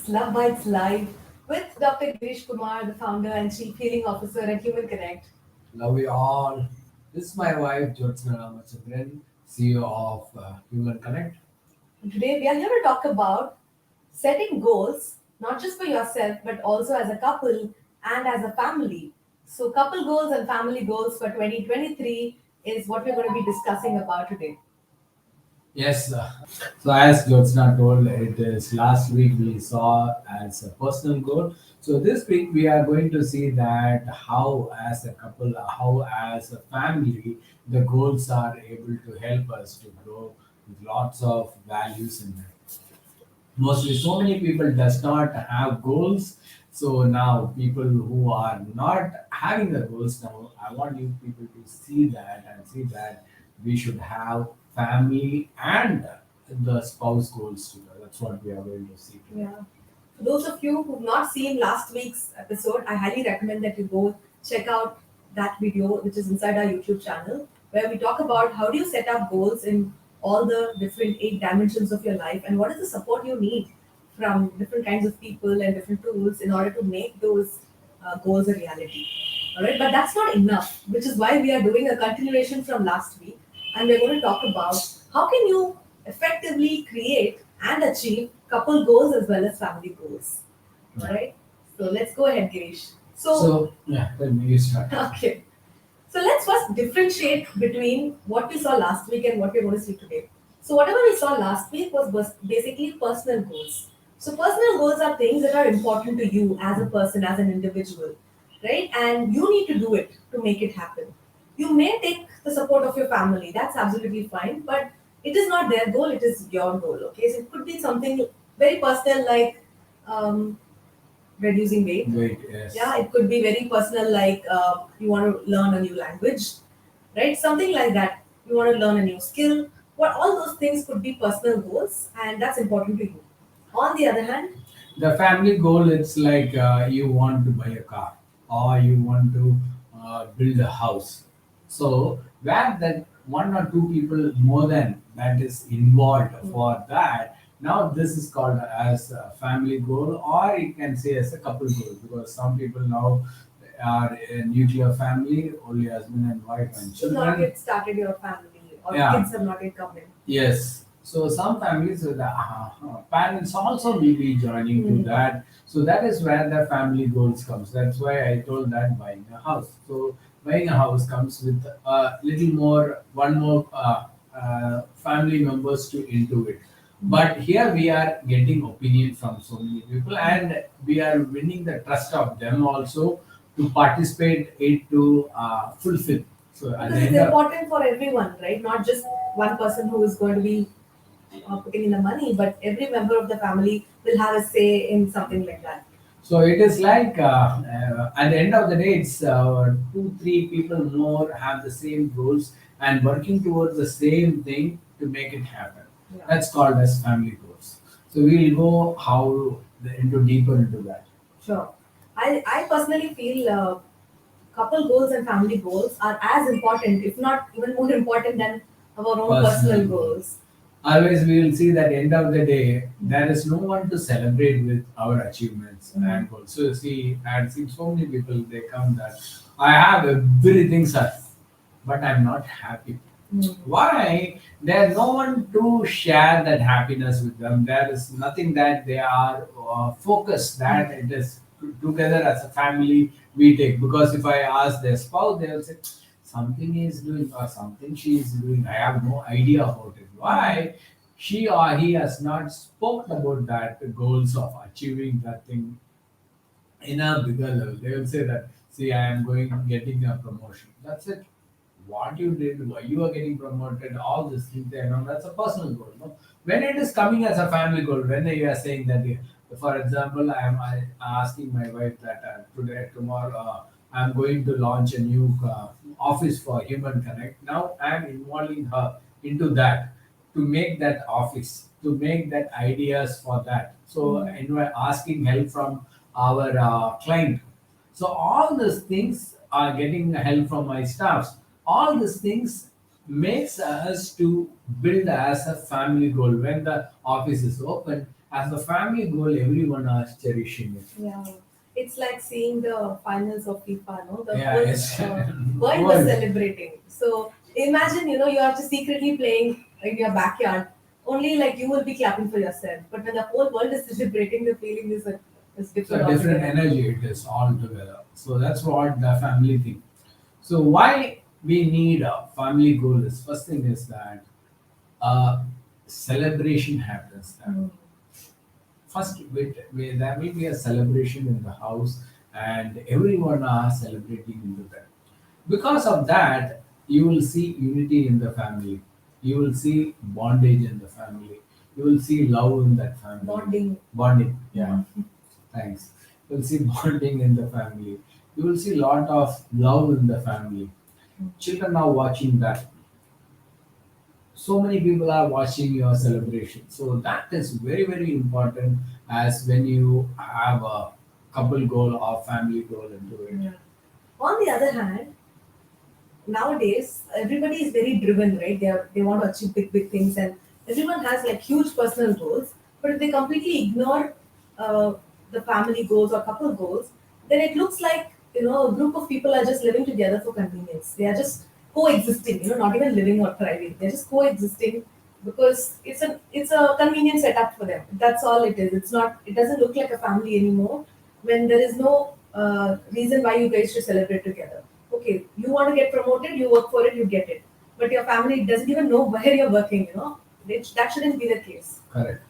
Love Bites Live with Dr. Girish Kumar, the founder and Chief Healing Officer at Human Connect. Love you all. This is my wife, Jyotsna Ramachandran, CEO of Human Connect. And today we are here to talk about setting goals, not just for yourself, but also as a couple and as a family. So, couple goals and family goals for 2023 is what we're going to be discussing about today. Yes, so as Jyotsna told, it is last week we saw as a personal goal. So this week we are going to see that how as a couple, how as a family, the goals are able to help us to grow with lots of values in it. Mostly so many people does not have goals, so now people who are not having the goals, now I want you people to see that and see that we should have family and the spouse goals together. That's what we are going to see today. Yeah. For those of you who've not seen last week's episode, I highly recommend that you go check out that video, which is inside our YouTube channel, where we talk about how do you set up goals in all the different 8 dimensions of your life and what is the support you need from different kinds of people and different tools in order to make those goals a reality. All right, but that's not enough, which is why we are doing a continuation from last week, and we're going to talk about how can you effectively create and achieve couple goals as well as family goals. All right, so let's go ahead, Girish. So, So yeah, tell me, you start. okay, so let's first differentiate between what we saw last week and what we're going to see today. So whatever we saw last week was basically personal goals. So personal goals are things that are important to you as a person, as an individual, right? And you need to do it to make it happen. You may take the support of your family, that's absolutely fine, but it is not their goal, it is your goal, okay? So it could be something very personal like um, reducing weight. Wait, yes. Yeah, it could be very personal, like you want to learn a new language, right? Something like that. You want to learn a new skill. What all those things could be personal goals, and that's important to you. On the other hand, The family goal, it's like you want to buy a car or you want to build a house. So where that one or two people more than that is involved for that, now this is called as a family goal, or you can say as a couple goal, because some people now are a nuclear family, only husband and wife and you've not children. yet started your family, or Yeah. kids have not yet come in. Yes. So some families, with the parents also will be joining to Mm. that. So that is where the family goals comes. That's why I told that buying a house. So buying a house comes with a little more, one more family members to into it. But here we are getting opinion from so many people, and we are winning the trust of them also to participate it to fulfill. So at the Because it's end of important for everyone, right? Not just one person who is going to be putting in the money, but every member of the family will have a say in something like that. So it is like at the end of the day, it's two, three people more have the same goals and working towards the same thing to make it happen. Yeah. That's called as family goals. So we'll go into deeper into that. Sure. I personally feel couple goals and family goals are as important, if not even more important than our own personal Personal goals. Always we will see that end of the day there is no one to celebrate with our achievements and goals. So you see, I've seen so many people they come that I have everything sir, but I'm not happy. Mm. Why? There's no one to share that happiness with them. There is nothing that they are focused that it is together as a family we take. Because if I ask their spouse, they will say something he is doing or something she is doing. I have no idea about it. Why? She or he has not spoken about that goals of achieving that thing in a bigger level. They will say that, see, I am going getting a promotion. That's it. What you did, why you are getting promoted, all these things, they know that's a personal goal. No? When it is coming as a family goal, when you are saying that, for example, I am asking my wife that today, tomorrow, I am going to launch a new office for Human Connect. Now I am involving her into that to make that office, to make that ideas for that. So, asking help from our client. So all these things are getting help from my staffs. All these things makes us to build as a family goal. When the office is open, As a family goal, everyone is cherishing it. Yeah. It's like seeing the finals of FIFA, no? The Yeah, whole it's world was world. celebrating. So imagine, you have to secretly playing in your backyard. Only like you will be clapping for yourself. But when the whole world is celebrating, the feeling is It's different a different altogether. energy it is all together. So that's what the family thing. So why we need a family goal is first thing is that a celebration happens there. Mm. First, there will be a celebration in the house, and everyone are celebrating into that. Because of that, you will see unity in the family. You will see bondage in the family. You will see love in that family. Bonding. Bonding, yeah. Mm. Thanks. You will see bonding in the family. You will see lot of love in the family. Children are watching that. So many people are watching your celebration. So that is very, very important as when you have a couple goal or family goal into it. Yeah. On the other hand, nowadays everybody is very driven, right? They want to achieve big things, and everyone has like huge personal goals. But if they completely ignore uh, the family goals or couple goals, then it looks like a group of people are just living together for convenience. They are just coexisting, not even living or thriving. They're just coexisting because it's a convenient setup for them. That's all it is. It's not. It doesn't look like a family anymore when there is no reason why you guys should celebrate together. Okay, you want to get promoted, you work for it, you get it. But your family doesn't even know where you're working. That shouldn't be the case. Correct.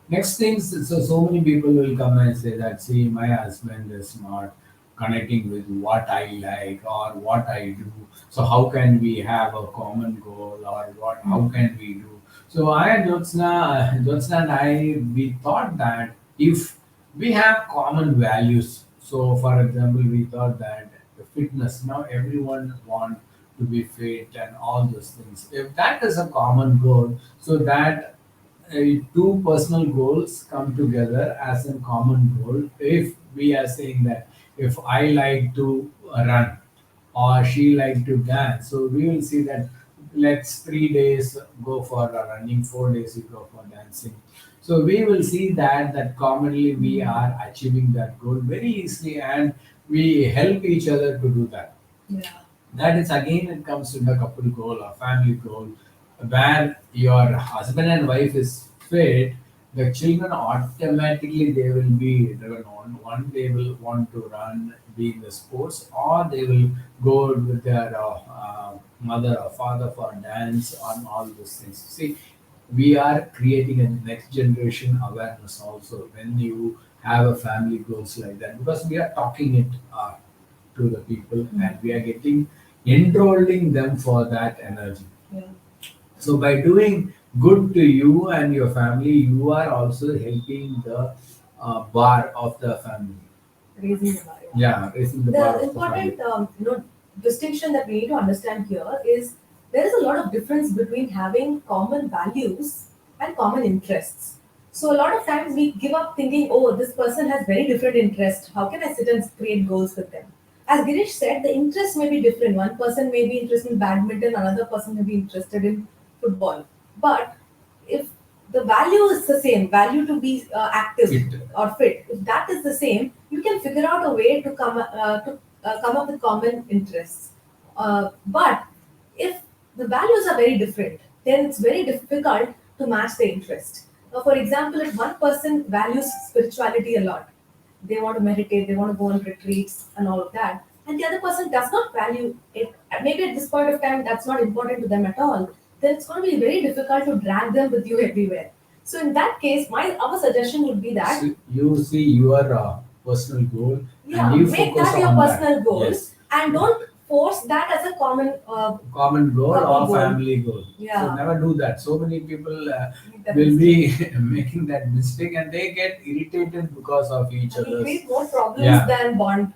Next things, so many people will come and say that, see, my husband is not connecting with what I like or what I do. So how can we have a common goal or what? How can we do? So I and Jyotsna and I, we thought that if we have common values. So for example, we thought that the fitness. Now everyone want to be fit and all those things. If that is a common goal, so that two personal goals come together as a common goal. If we are saying that if I like to run or she like to dance, so we will see that let's 3 days go for running, 4 days we go for dancing. So we will see that commonly we are achieving that goal very easily, and we help each other to do that. Yeah. That is again it comes to the couple goal or family goal, where your husband and wife is fit, the children automatically they will be driven on. One they will want to run, be in the sports, or they will go with their mother or father for dance on all those things. See, we are creating a next generation awareness also when you have a family goals like that, because we are talking it to the people, and we are getting enrolling them for that energy. Yeah. So by doing good to you and your family, you are also helping the bar of the family. Raising the bar. Yeah. Yeah, raising the bar The of the family. important distinction that we need to understand here is there is a lot of difference between having common values and common interests. So a lot of times we give up thinking, oh, this person has very different interests. How can I sit and create goals with them? As Girish said, the interests may be different. One person may be interested in badminton, another person may be interested in football. But if the value is the same, value to be active Fit. or fit, if that is the same, you can figure out a way to come up with common interests. But if the values are very different, then it's very difficult to match the interest. Now, for example, if one person values spirituality a lot, they want to meditate, they want to go on retreats and all of that, and the other person does not value it, maybe at this point of time that's not important to them at all, then it's going to be very difficult to drag them with you everywhere. So in that case, my our suggestion would be that, So you see your personal goal and yeah, you make focus that your on that. personal goal Yes. and don't force that as a common Common goal couple or goal. family goal. So Yeah, never do that. So many people make that will mistake. be making that mistake, and they get irritated because of each And will other's. create more problems Yeah. than bond.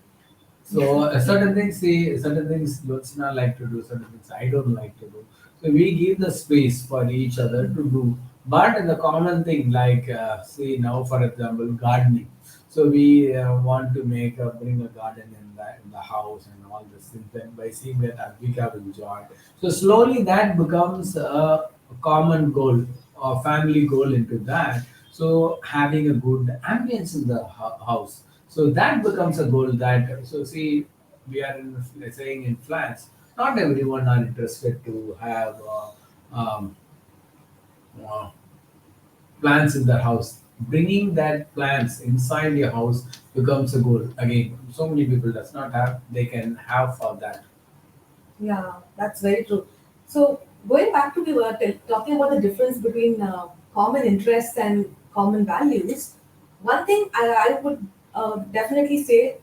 So certain things, see, certain things Jyotsna like to do, certain things I don't like to do. So we give the space for each other to do. But the common thing, like see now, for example, gardening. So we want to bring a garden in the house and all this thing. Then by seeing that, Advika will enjoy. So slowly that becomes a common goal or family goal into that. So having a good ambience in the house. So that becomes a goal. That so see, we are in, saying in flats. Not everyone are interested to have uh, plants in their house. Bringing that plants inside your house becomes a goal. Again, so many people does not have. They can have for that. Yeah, that's very true. So going back to we were talking about the difference between common interests and common values. One thing I would definitely say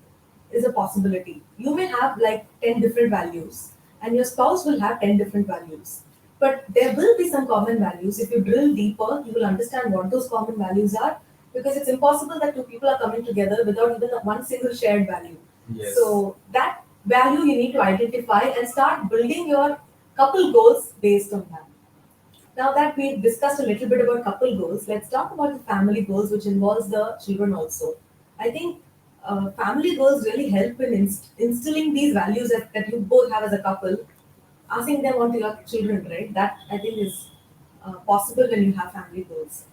is a possibility. You may have like 10 different values, and your spouse will have 10 different values. But there will be some common values. If you drill deeper, you will understand what those common values are, because it's impossible that two people are coming together without even one single shared value. Yes. So that value you need to identify and start building your couple goals based on that. Now that we've discussed a little bit about couple goals, let's talk about the family goals, which involves the children also. I think family goals really help in instilling these values that you both have as a couple, passing them on to your children, right? That I think is possible when you have family goals.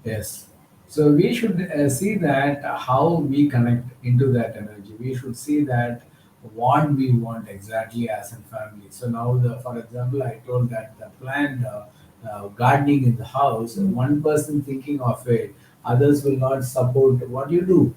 Yes. So we should see that how we connect into that energy. We should see that what we want exactly as a family. So now, for example, I told that the planned gardening in the house, Mm. one person thinking of it, others will not support what you do.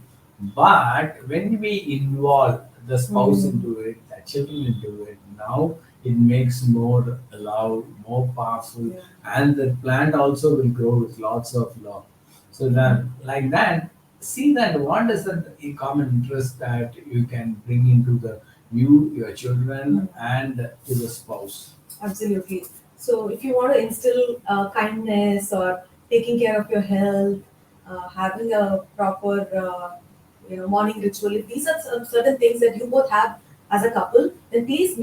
But when we involve the spouse Mm. into it, the children into it, now it makes more love, more powerful, Yeah. and the plant also will grow with lots of love. So that, like that, see that what is the common interest that you can bring into the you, your children, Mm. and to the spouse. Absolutely. So, if you want to instill kindness or taking care of your health, having a proper, morning ritual, if these are some certain things that you both have as a couple, then please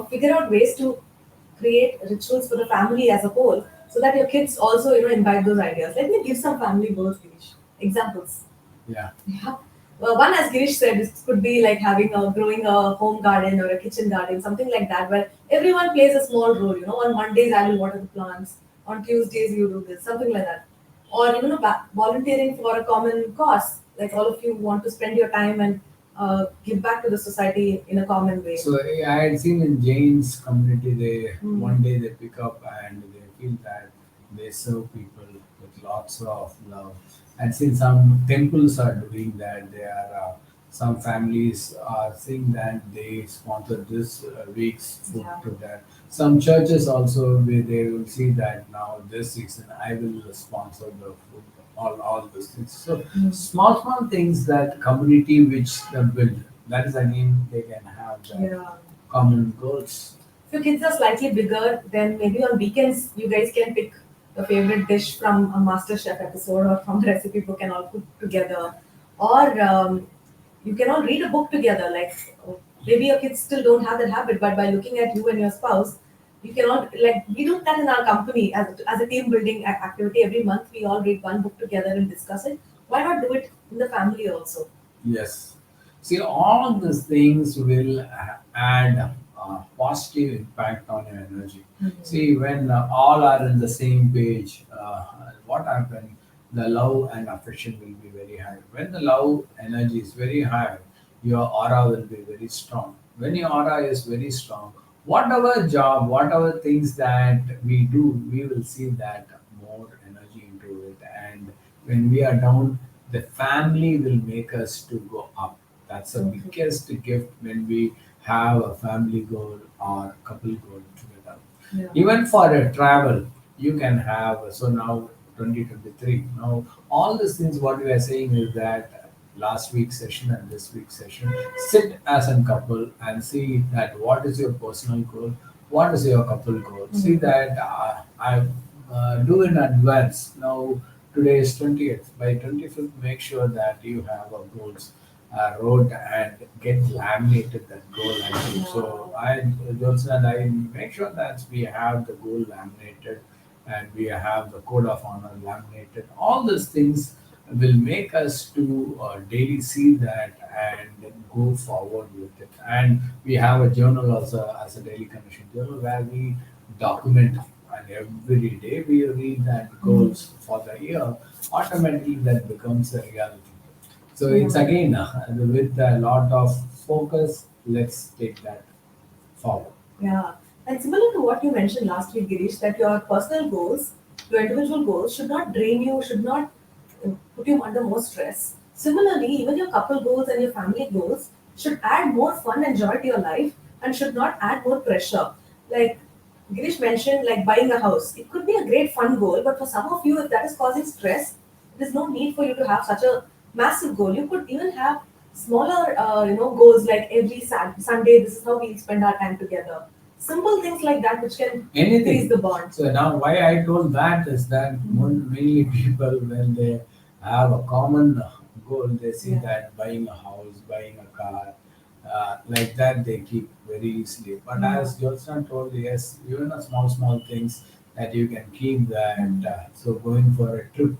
figure out ways to create rituals for the family as a whole, so that your kids also, imbibe those ideas. Let me give some family goals, Girish. Examples. Yeah. Yeah. Well, one, as Girish said, it could be like growing a home garden or a kitchen garden, something like that, where everyone plays a small role. On Mondays I will water the plants, on Tuesdays you do this, something like that. Or volunteering for a common cause, like all of you want to spend your time and give back to the society in a common way. So I had seen in Jain's community, they Mm. one day they pick up and they feel that they serve people with lots of love. I've seen some temples are doing that. They are some families are saying that they sponsor this week's food Yeah. to that. Some churches also they will see that now this season I will sponsor the food, all those things. So Mm. small things that community which they build. That is again they can have that Yeah. common goals. If your kids are slightly bigger, then maybe on weekends you guys can pick a favorite dish from a Master Chef episode or from a recipe book and all cook together. Or you can all read a book together. Like maybe your kids still don't have that habit, but by looking at you and your spouse, you can all, like, we do that in our company as a team building activity. Every month we all read one book together and discuss it. Why not do it in the family also? Yes. See, all these things will add positive impact on your energy. Mhm. See, when all are in the same page, what happens? The love and affection will be very high. When the love energy is very high, your aura will be very strong. When your aura is very strong, whatever job, whatever things that we do, we will see that more energy into it. And when we are down, the family will make us to go up. That's the So true. biggest gift when we have a family goal or couple goal together. Yeah. Even for a travel, you can have, so now 2023. Now all these things what we are saying is that last week's session and this week's session, sit as a couple and see that what is your personal goal, what is your couple goal. See Mhm. that I do in advance. Now today is 20th. By 25th, make sure that you have a goals wrote and get laminated that goal. And do. So I, Johnson and I make sure that we have the goal laminated and we have the code of honor laminated. All these things will make us to daily see that and go forward with it. And we have a journal also as a daily connection journal where we document and every day we read that goals for the year. automatically that becomes a reality. So it's Yeah. again with a lot of focus. Let's take that forward. Yeah. And similar to what you mentioned last week, Girish, that your personal goals, your individual goals should not drain you, should not put you under more stress. Similarly, even your couple goals and your family goals should add more fun and joy to your life and should not add more pressure. Like Girish mentioned, like buying a house. It could be a great fun goal, but for some of you, if that is causing stress, there's no need for you to have such a massive goal. You could even have smaller, goals like every Sunday. This is how we spend our time together. Simple things like that, which can increase Anything. the bond. So now, why I told that is that mainly people, when they have a common goal, they see Yeah. that buying a house, buying a car, like that they keep very easily. But Yeah. as Jyotsna told, yes, even a small things that you can keep that. So going for a trip,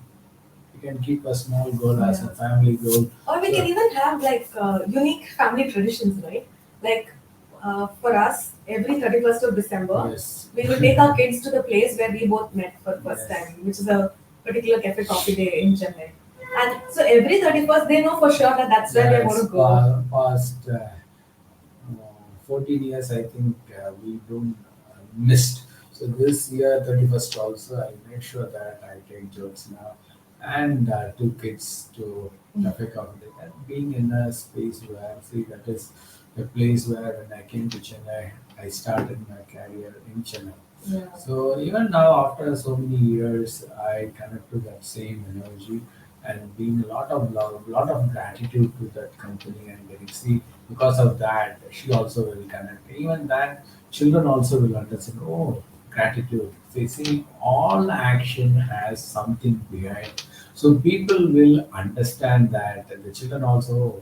you can keep a small goal as Yeah. a family goal. Or we can So even have like unique family traditions, right? Like for us, every 31st of December, yes, we will take our kids to the place where we both met for the first yes. time, which is a particular cafe coffee day in Chennai. And so every 31st, they know for sure that that's where they're going Yes, to go. past 14 years, I think we don't missed. So this year, 31st also, I make sure that I take jokes now and two kids to Cafe Coffee. And being in a space where, see, that is the place where when I came to Chennai, I started my career in Chennai. Yeah. So even now, after so many years, I connect to that same energy and being a lot of love, lot of gratitude to that company and getting see because of that, she also will connect. Even that, children also will understand. Oh, gratitude. See, all action has something behind. So people will understand that, and the children also.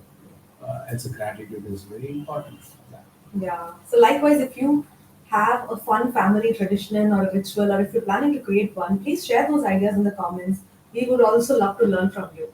It's a gratitude is very important for that. Yeah. So likewise, if you have a fun family tradition or a ritual, or if you're planning to create one, please share those ideas in the comments. We would also love to learn from you.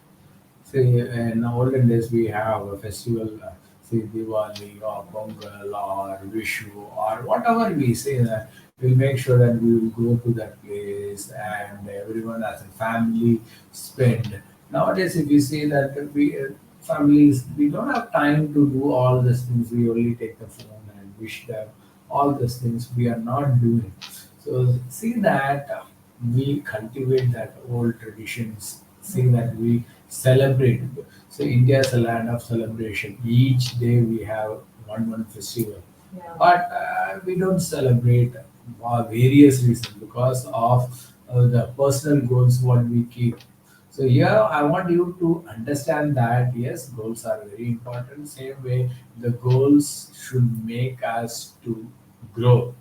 See, in olden days, we have a festival, say Diwali or Pongal or Vishu or whatever we say that we'll make sure that we will go to that place and everyone as a family spend. Nowadays, if you see that we families, we don't have time to do all these things. We only take the phone and wish them all these things. We are not doing. So see that we cultivate that old traditions. See that we celebrate. So India is a land of celebration. Each day we have one festival, Yeah. but we don't celebrate for various reasons because of the personal goals what we keep. So here I want you to understand that yes, goals are very important. Same way the goals should make us to grow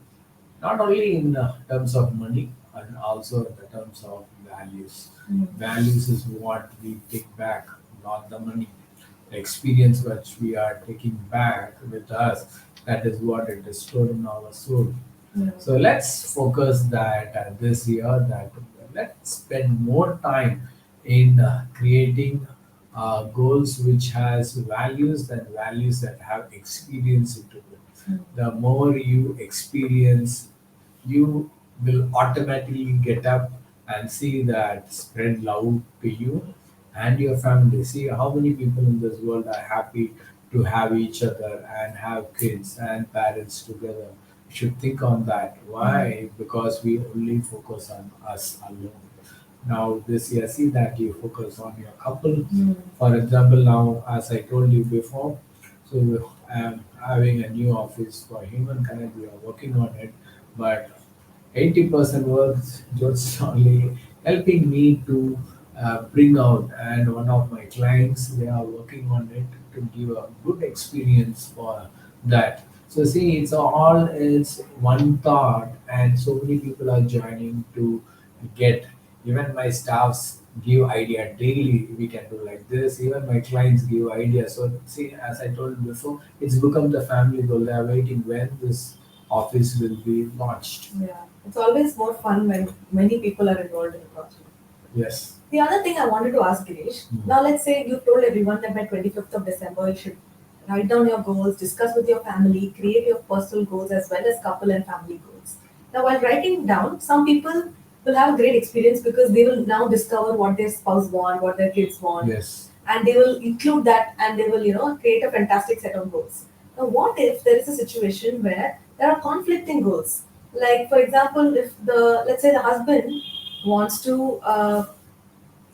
not only in terms of money and also in the terms of values. Mm. Values is what we take back, not the money. The experience which we are taking back with us, that is what it is stored in our soul. Yeah. So let's focus that this year that let's spend more time in creating goals which has values and values that have experience into it. Mm. The more you experience, you will automatically get up and see that spread love to you and your family. See how many people in this world are happy to have each other and have kids and parents together. You should think on that. Why? Because we only focus on us alone. Now this year, see that you focus on your couple. Mm. For example, now as I told you before, so I'm having a new office for Human Connect. We are working on it, but 80% works just only helping me to bring out. And one of my clients, they are working on it to give a good experience for that. So see, it's one thought, and so many people are joining to get. Even my staffs give idea daily. We can do like this. Even my clients give ideas. So see, as I told before, it's become the family goal. They are waiting when this office will be launched. Yeah. It's always more fun when many people are involved in the project. Yes. The other thing I wanted to ask Girish, Mhm. now let's say you've told everyone that by 25th of December you should write down your goals, discuss with your family, create your personal goals as well as couple and family goals. Now while writing down, some people will have a great experience because they will now discover what their spouse want, what their kids want, Yes. and they will include that, and they will create a fantastic set of goals. Now, what if there is a situation where there are conflicting goals? Like, for example, if the let's say the husband wants to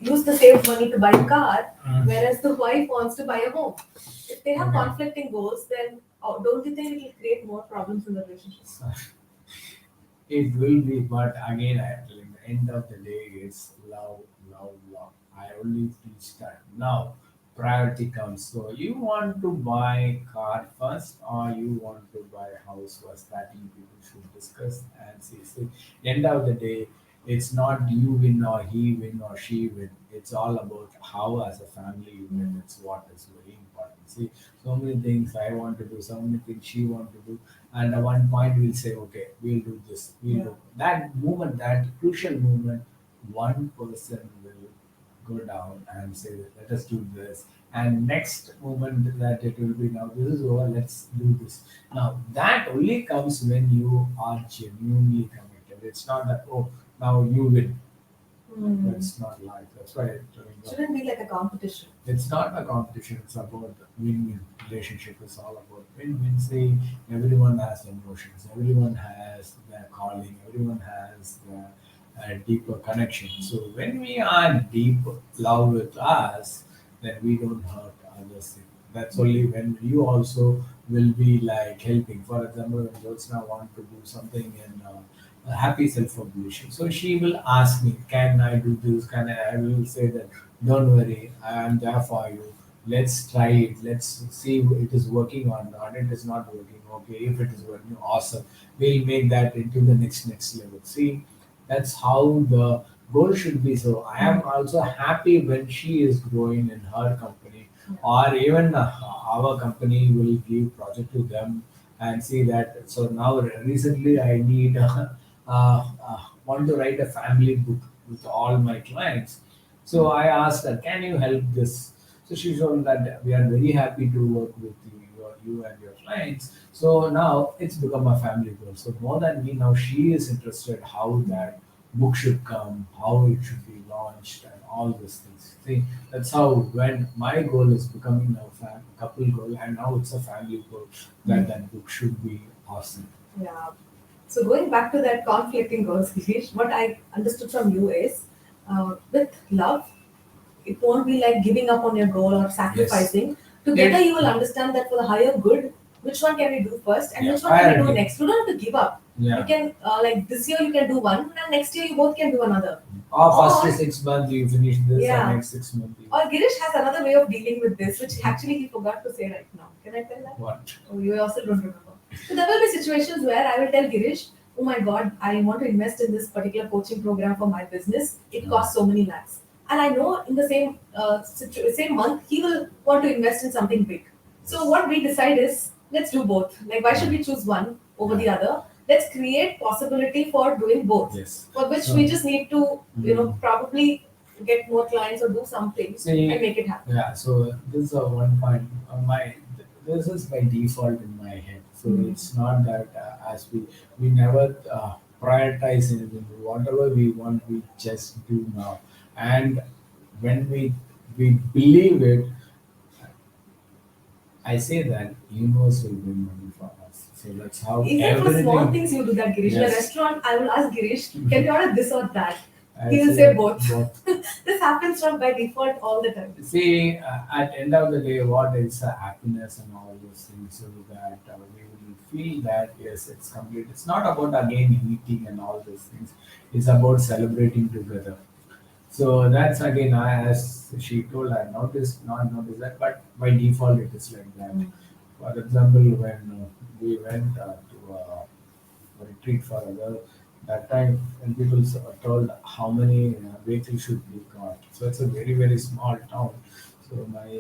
use the saved money to buy a car, whereas the wife wants to buy a home. If they have Okay. conflicting goals, then don't you think it will create more problems in the relationship? So, it will be, but again, I at the end of the day, it's love, love, love. I only teach that. Now, priority comes. So, you want to buy car first, or you want to buy a house first? That you people should discuss and see. See, end of the day, it's not you win or he win or she win. It's all about how, as a family, you win. It's what is very important. See, so many things I want to do, so many things she want to do, and at one point we'll say, okay, we'll do this, we'll Yeah. do that moment, that crucial moment. One person will go down and say, let us do this, and next moment that it will be, now this is over, let's do this. Now that only comes when you are genuinely committed. It's not that, oh, now you win. Hmm. That's not life. That's why it, Shouldn't be like a competition. it's not a competition. It's about win-win. Relationship is all about win-win. See, everyone has emotions. Everyone has their calling. Everyone has the deeper connection. So when we are deep love with us, then we don't hurt others. That's only when you also will be like helping. For example, when Jyotsna want to do something in a happy self-publishing, so she will ask me, "Can I do this? Can I?" I will say that, don't worry, I am there for you. Let's try it. Let's see if it is working or not. It is not working. Okay, if it is working, awesome. We'll make that into the next level. See, that's how the goal should be. So I am also happy when she is growing in her company, or even our company will give project to them and see that. So now recently I need want to write a family book with all my clients. So I asked her, "Can you help this?" So she told that we are very happy to work with you and your clients. So now it's become a family goal. So more than me, now she is interested how that book should come, how it should be launched, and all these things. See, that's how when my goal is becoming a couple goal, and now it's a family goal, that that book should be awesome. Yeah. So going back to that conflicting goals, Girish, what I understood from you is with love, it won't be like giving up on your goal or Yes. sacrificing. Together, It, you will understand that for the higher good, which one can we do first and yeah, which one can we do priority. next. You don't have to give up. You Yeah. can, like this year, you can do one, and next year, you both can do another. Or Or, first 6 months you finish this, and yeah. next 6 months you Or Girish has another way of dealing with this, which actually he forgot to say right now. Can I tell that? what? Oh, you also don't remember. So there will be situations where I will tell Girish, "Oh my God, I want to invest in this particular coaching program for my business. It costs so many lakhs." And I know in the same month he will want to invest in something big. So what we decide is, let's do both. Like, why should we choose one over the other? Let's create possibility for doing both. Yes. For which So, we just need to probably get more clients or do something see, and make it happen. yeah. So this is a one point. This is by default in my head. So it's not that as we never prioritize anything. Whatever we want, we just do now. And when we believe it, I say that universe will bring money for us. So that's how Even for small everything. things, you do that, Girish. In a Yes. restaurant, I will ask Girish, can you order this or that? I He will say say both. both. This happens from by default all the time. See, at end of the day, what is happiness and all those things, so that we will feel that yes, it's complete. It's not about again eating and all those things. It's about celebrating together. So that's again, as she told, I noticed, not noticed that, but by default it is like that. For example, when we went to retreat for other, that time when people told how many vehicles should be got. So it's a very small town. So my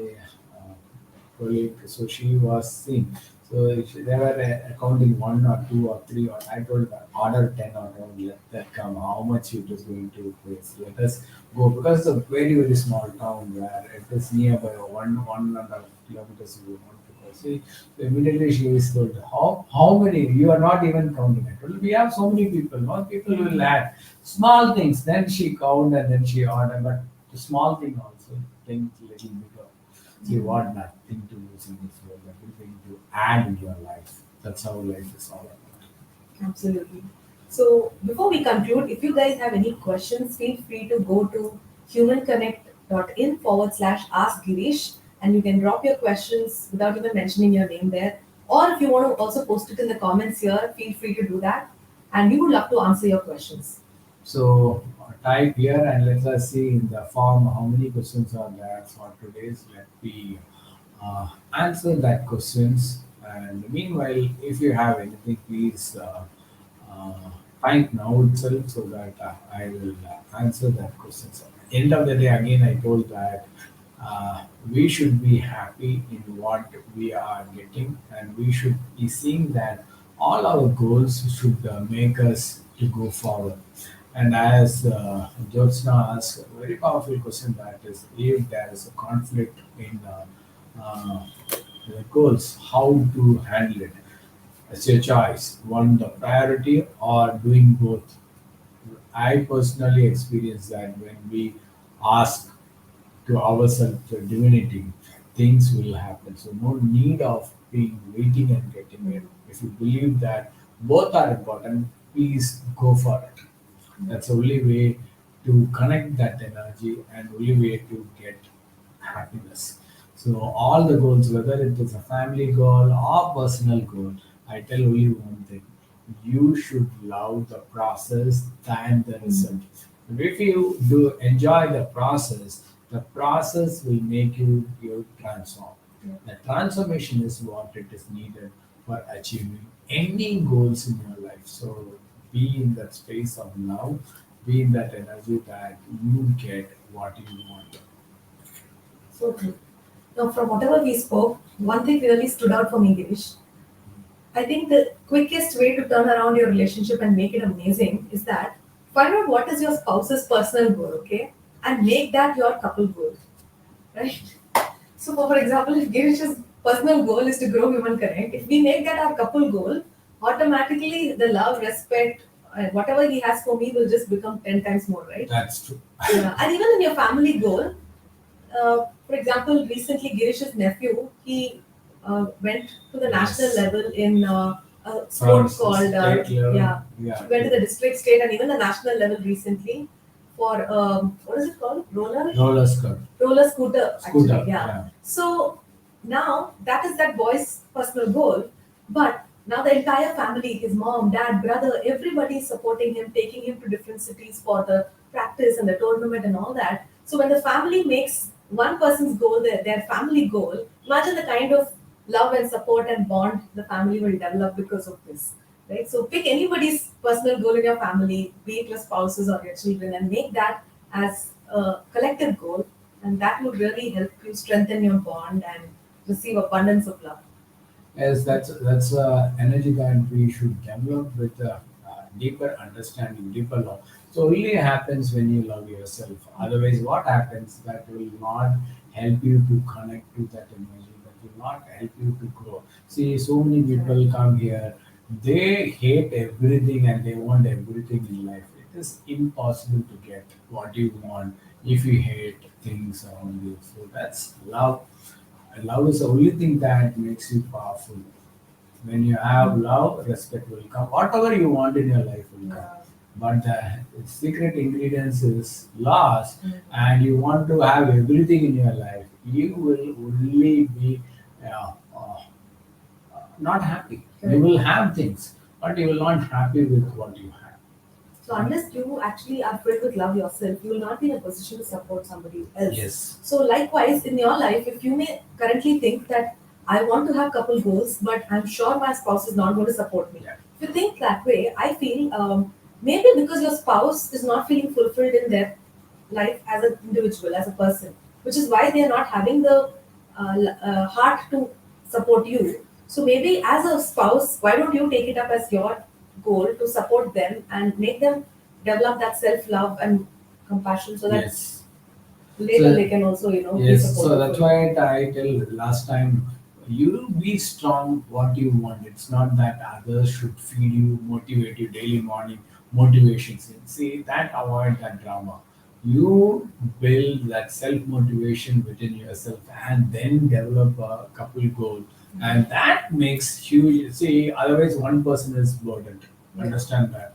colleague, so she was seeing. So they were accounting one or two or three, or I told her, order 10 or 12, let that come. How much it is going to cost? Let us go, because it's a very small town where it is nearby, one and a half kilometers we want to go. See, so immediately she is told, how many? You are not even counting it. Well, we have so many people. More people will add small things. Then she count and then she order. But the small thing also think little bigger. See what nothing to lose in this world, everything to add in your life. That's how life is all about. Absolutely. So before we conclude, if you guys have any questions, feel free to go to humanconnect.in/ask Girish, and you can drop your questions without even mentioning your name there. Or if you want to also post it in the comments here, feel free to do that. And we would love to answer your questions. So type here and let us see in the form how many questions are there for today's. Let me answer that questions. And meanwhile, if you have anything, please uh, type now itself so that I will answer that questions. End of the day, again, I told that we should be happy in what we are getting, and we should be seeing that all our goals should make us to go forward. And as Jyotsna asked, a very powerful question that is, if there is a conflict in the goals, how to handle it? It's your choice. One, the priority or doing both. I personally experience that when we ask to ourselves, to divinity, things will happen. So no need of being waiting and getting it. If you believe that both are important, please go for it. That's the only way to connect that energy and only way to get happiness. So all the goals, whether it is a family goal or personal goal, I tell only one thing: you should love the process than the result. If you do enjoy the process will make you transform. The transformation is what it is needed for achieving any goals in your life. So be in that space of love, be in that energy that you get what you want. So true. Now, from whatever we spoke, one thing really stood out for me, Girish. I think the quickest way to turn around your relationship and make it amazing is that find out what is your spouse's personal goal, okay? And make that your couple goal, right? So, for example, if Girish's personal goal is to grow human connect, if we make that our couple goal, automatically the love, respect, whatever he has for me will just become 10 times more, right? That's true. Yeah. And even in your family goal, for example, recently Girish's nephew, he went to the national Yes. level in a From sport called, state level, yeah, yeah, he went to the district, state, and even the national level recently for, what is it called? roller skirt, Roller scooter, scooter, actually, yeah. yeah. So now that is that boy's personal goal, but now the entire family, his mom, dad, brother, everybody is supporting him, taking him to different cities for the practice and the tournament and all that. So when the family makes one person's goal their family goal, imagine the kind of love and support and bond the family will develop because of this. Right? So pick anybody's personal goal in your family, be it your spouses or your children, and make that as a collective goal, and that will really help you strengthen your bond and receive abundance of love. Yes, that's energy that we should develop with deeper understanding, deeper love. So only happens when you love yourself. Otherwise, what happens that will not help you to connect to that energy. That will not help you to grow. See, so many people come here. They hate everything and they want everything in life. It is impossible to get what you want if you hate things around you. So that's love. And love is the only thing that makes you powerful. When you have love, respect will come. Whatever you want in your life will come. But the secret ingredients is lost, and you want to have everything in your life. You will only be uh, uh, not happy. You will have things, but you will not happy with what you have. So unless you actually are filled with love yourself, you will not be in a position to support somebody else. Yes. So likewise, in your life, if you may currently think that I want to have couple goals, but I'm sure my spouse is not going to support me. Yeah. If you think that way, I feel maybe because your spouse is not feeling fulfilled in their life as an individual, as a person, which is why they are not having the heart to support you. So maybe as a spouse, why don't you take it up as your goal to support them and make them develop that self love and compassion so that Yes. later So they can also, be yes, so supportive that's for you. why I tell last time you be strong what you want. It's not that others should feed you, motivate you daily morning motivations. See that, avoid that drama. You build that self motivation within yourself and then develop a couple goal, and that makes huge. See, otherwise one person is burdened. Yeah. Understand that.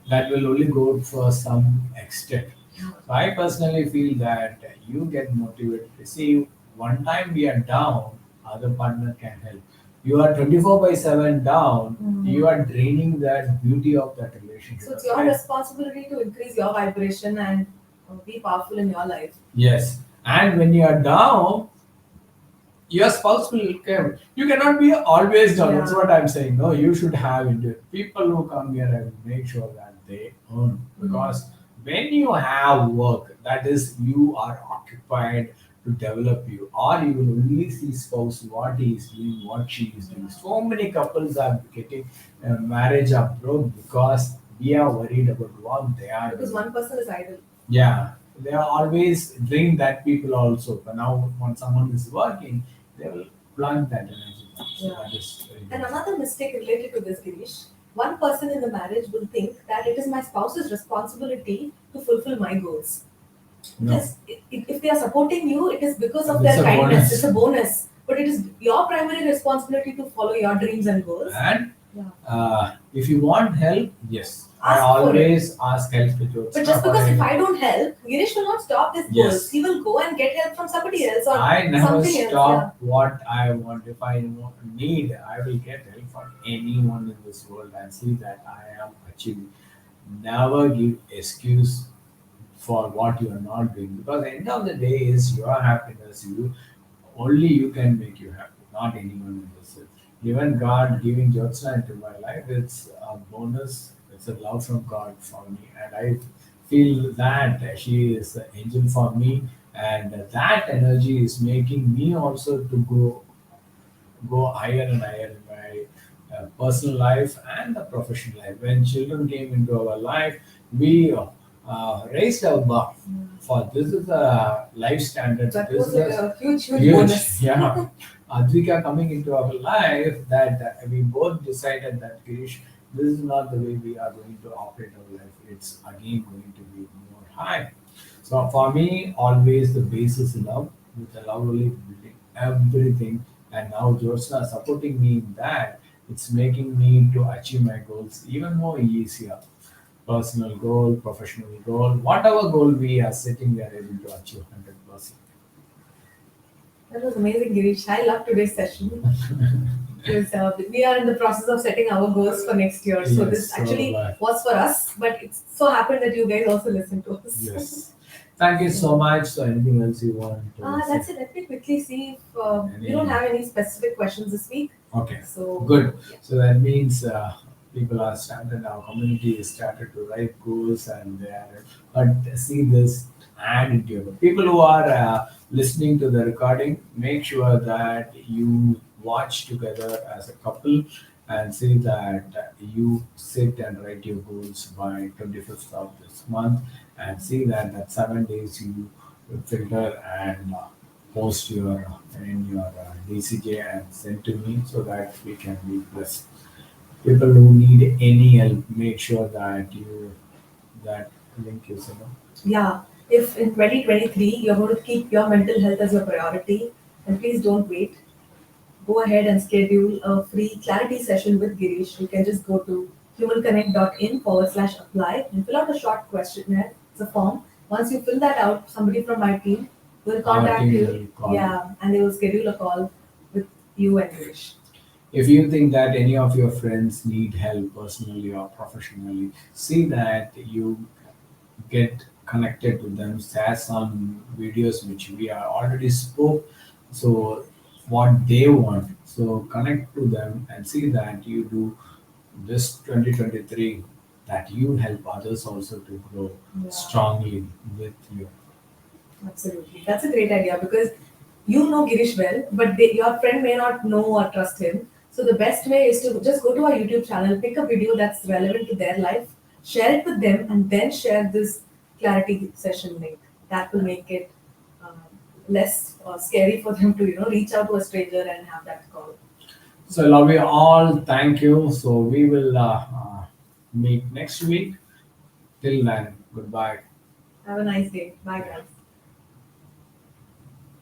That will only go for some extent. So I personally feel that you get motivated. See, one time we are down, other partner can help. You are 24/7 down, you are draining that beauty of that So relationship. it's your Right? responsibility to increase your vibration and be powerful in your life. Yes. And when you are down, your spouse will come. You cannot be always down. That's Yeah. what I'm saying. No, you should have it. People who come here, I will make sure that they earn. Because when you have work, that is, you are occupied to develop you, or you will only see spouse what he is doing, what she is doing. So many couples are getting marriage up broke because we are worried about what they are Because doing. one person is idle. Yeah, they are always drain that people also. But now, when someone is working, they will plant that energy. So Yeah. that is very And good. another mistake related to this, Girish, one person in the marriage will think that it is my spouse's responsibility to fulfill my goals. It No, is, if they are supporting you, it is because of it's their a kindness. It's bonus. a bonus. But it is your primary responsibility to follow your dreams and goals. And Yeah. if you want help, yes, I Ask for it. always ask help to But Jyotsna just for because if anything. I don't help, Girish will not stop his goals. Yes. He will go and get help from somebody else or I never something else. Yeah. stop what I want. If I need, I will get help from anyone in this world and see that I am achieving. Never give excuse for what you are not doing, because the end of the day is your happiness. You only you can make you happy, not anyone in this world. Even God giving Jyotsna into my life, it's a bonus. It's a love from God for me, and I feel that she is an angel for me, and that energy is making me also to go higher and higher in my personal life and the professional life. When children came into our life, we raised our bar. For this is a life standard. That This was is a a huge, huge huge, bonus. yeah. Advika coming into our life, that we both decided that Girish, this is not the way we are going to operate our life. It's again going to be more high. So for me, always the base is love. With the love only building everything. And now Jyotsna supporting me in that. It's making me to achieve my goals even more easier. Personal goal, professional goal, whatever goal we are setting, we are able to achieve 100%. That was amazing, Girish. I love today's session because we are in the process of setting our goals for next year. So Yes, this so actually was for us, but it's so happened that you guys also listened to us. yes. Thank you so much. So anything else you want to say? That's it. Let me quickly see if we don't Any? have any specific questions this week. Okay, So good. yeah. So that means people are started, our community is started to write goals, and they are, but see this, add it to your people who are listening to the recording, make sure that you watch together as a couple and see that you sit and write your goals by 25th of this month, and see that 7 days you filter and post your in your DCJ and send to me so that we can be blessed. People who need any help, make sure that you that link is Yeah, if in 2023 you're going to keep your mental health as your priority, then please don't wait. Go ahead and schedule a free clarity session with Girish. You can just go to humanconnect.in/apply and fill out a short questionnaire. It's a form. Once you fill that out, somebody from my team will our contact team you. will call you. Yeah, and they will schedule a call with you and Girish. If you think that any of your friends need help personally or professionally, see that you get connected to them, share some videos which we are already spoke. So what they want. So connect to them and see that you do this 2023, that you help others also to grow Yeah. strongly with you. Absolutely. That's a great idea because you know Girish well, but your friend may not know or trust him. So the best way is to just go to our YouTube channel, pick a video that's relevant to their life, share it with them, and then share this clarity session link. That will make it um, less scary for them to reach out to a stranger and have that call. So love you all. Thank you. So we will meet next week. Till then, goodbye. Have a nice day. Bye, guys.